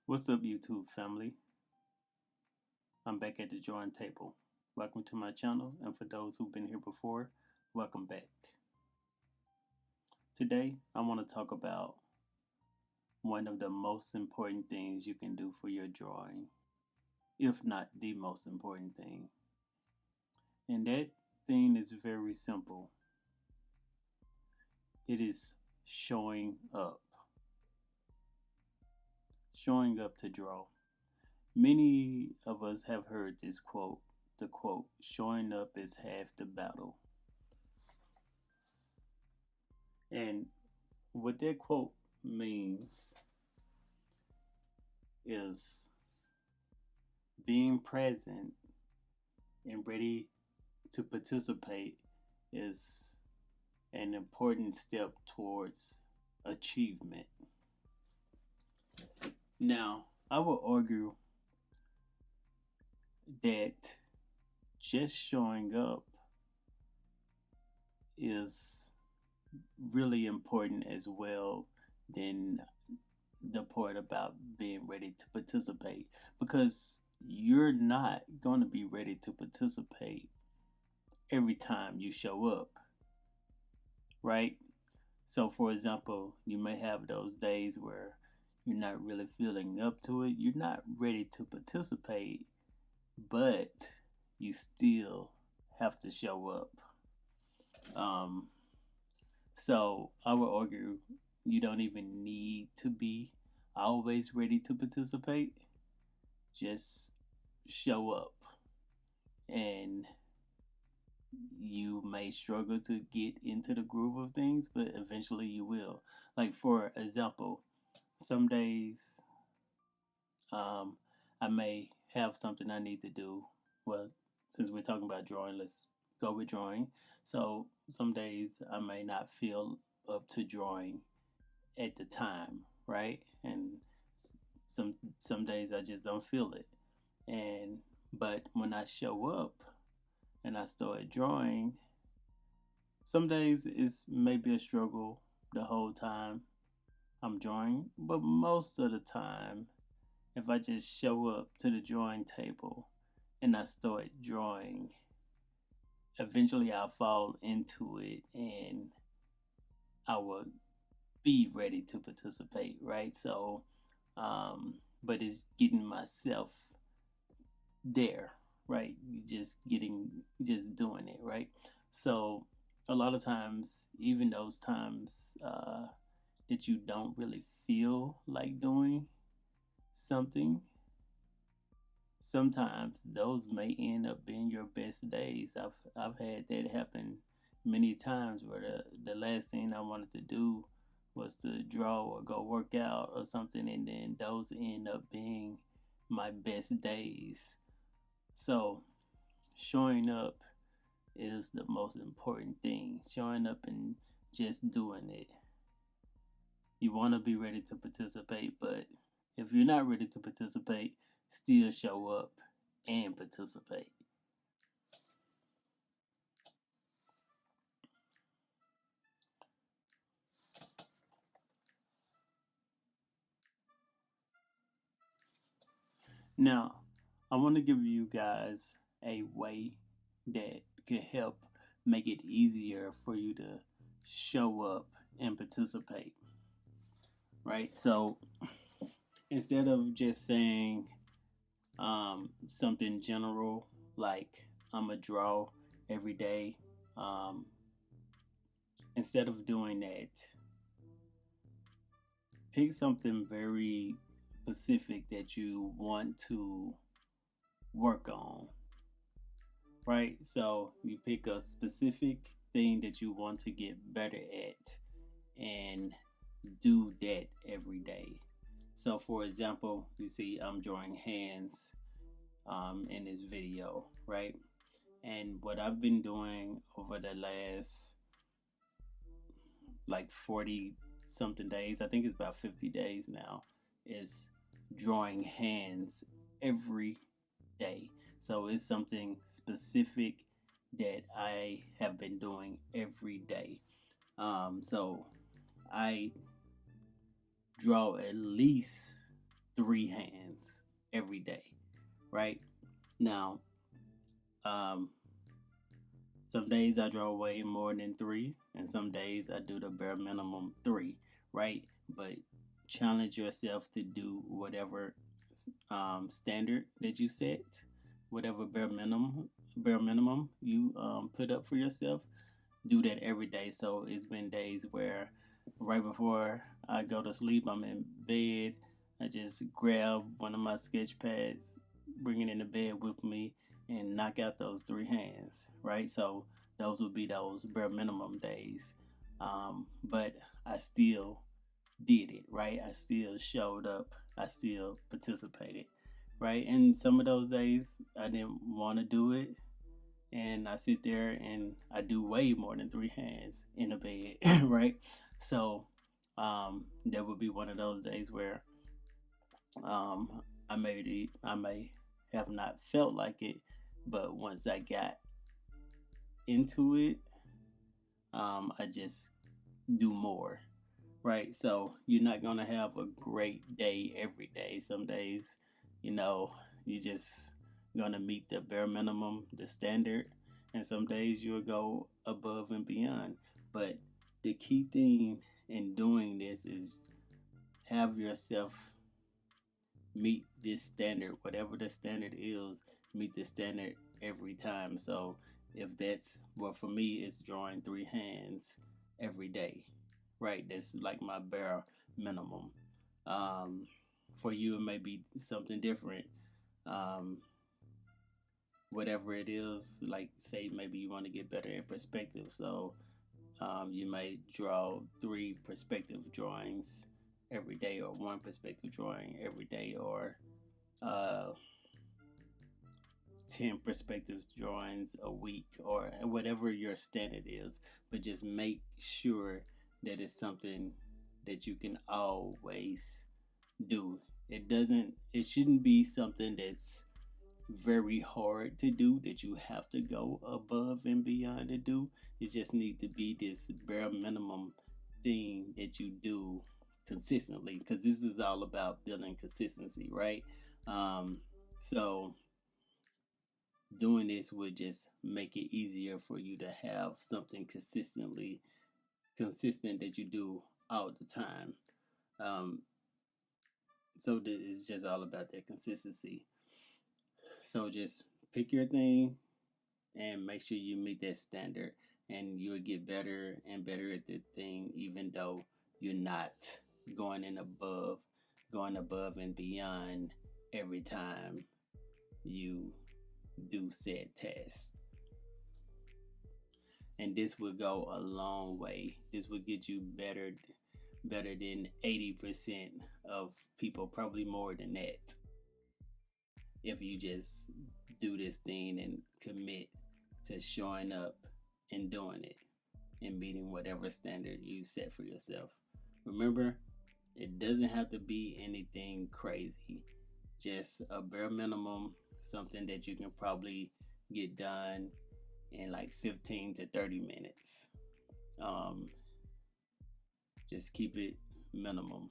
What's up, YouTube family? I'm back at the drawing table. Welcome to my channel, and for those who've been here before, welcome back. Today, I want to talk about one of the most important things you can do for your drawing, if not the most important thing. And that thing is very simple. It is showing up. Showing up to draw. Many of us have heard this quote, the quote, showing up is half the battle. And what that quote means is being present and ready to participate is an important step towards achievement. Now, I will argue that just showing up is really important as well than the part about being ready to participate, because you're not going to be ready to participate every time you show up, right? So, for example, you may have those days where you're not really feeling up to it, you're not ready to participate, but you still have to show up. So I would argue you don't even need to be always ready to participate. Just show up. And you may struggle to get into the groove of things, but eventually you will. Like, for example, some days I may have something I need to do. Well, since we're talking about drawing, let's go with drawing. So some days I may not feel up to drawing at the time, right? And some days I just don't feel it. And but when I show up and I start drawing, some days it's maybe a struggle the whole time I'm drawing, but most of the time, if I just show up to the drawing table and I start drawing, eventually I'll fall into it and I will be ready to participate, right? So, but it's getting myself there, right? Just doing it, right? So, a lot of times, even those times that you don't really feel like doing something, sometimes those may end up being your best days. I've had that happen many times where the last thing I wanted to do was to draw or go work out or something, and then those end up being my best days. So showing up is the most important thing. Showing up and just doing it. You want to be ready to participate, but if you're not ready to participate, still show up and participate. Now, I want to give you guys a way that could help make it easier for you to show up and participate. Right? So instead of just saying something general like I'm a draw every day, um, instead of doing that, pick something very specific that you want to work on, right? So you pick a specific thing that you want to get better at and do that every day. So, for example, you see I'm drawing hands in this video, right? And what I've been doing over the last like 40 something days, I think it's about 50 days now, is drawing hands every day. So it's something specific that I have been doing every day. So I draw at least 3 hands every day, right? Now, um, some days I draw way more than 3, and some days I do the bare minimum 3, right? But challenge yourself to do whatever standard that you set, whatever bare minimum you put up for yourself. Do that every day. So it's been days where right before I go to sleep, I'm in bed. I just grab one of my sketch pads, bring it in the bed with me, and knock out those 3 hands, right? So those would be those bare minimum days. But I still did it, right? I still showed up. I still participated, right? And some of those days I didn't want to do it, and I sit there and I do way more than 3 hands in the bed, right? So that would be one of those days where I may have not felt like it, but once I got into it, I just do more, right? So you're not gonna have a great day every day. Some days, you know, you just gonna meet the bare minimum, the standard, and some days you'll go above and beyond. But the key thing in doing this is have yourself meet this standard, whatever the standard is, meet the standard every time. So if that's, well, for me, it's drawing 3 hands every day, right? That's like my bare minimum. For you, it may be something different. Um, Whatever it is, like say maybe you want to get better in perspective. So you may draw 3 perspective drawings every day, or 1 perspective drawing every day, or uh, 10 perspective drawings a week, or whatever your standard is. But just make sure that it's something that you can always do. It shouldn't be something that's very hard to do, that you have to go above and beyond to do. It just needs to be this bare minimum thing that you do consistently, because this is all about building consistency, right? So doing this would just make it easier for you to have something consistent that you do all the time. um, so it's just all about that consistency. So just pick your thing and make sure you meet that standard, and you'll get better and better at the thing, even though you're not going above and beyond every time you do said test. And this will go a long way. This will get you better than 80% of people, probably more than that, if you just do this thing and commit to showing up and doing it and meeting whatever standard you set for yourself. Remember, it doesn't have to be anything crazy, just a bare minimum, something that you can probably get done in like 15 to 30 minutes. Um, just keep it minimum,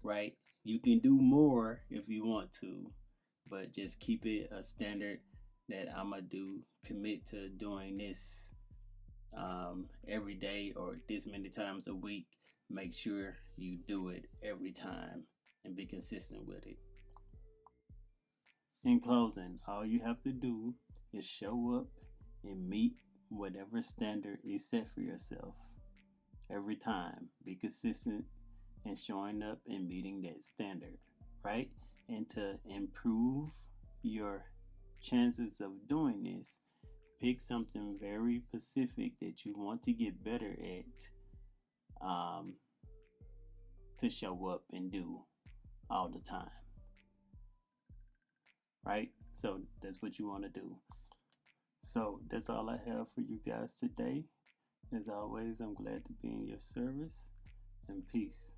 right? You can do more if you want to, but just keep it a standard that I'm gonna commit to doing this every day, or this many times a week. Make sure you do it every time and be consistent with it. In closing, all you have to do is show up and meet whatever standard is set for yourself every time. Be consistent in showing up and meeting that standard, right? And to improve your chances of doing this, pick something very specific that you want to get better at, to show up and do all the time, right? So that's what you want to do. So that's all I have for you guys today. As always, I'm glad to be in your service, and peace.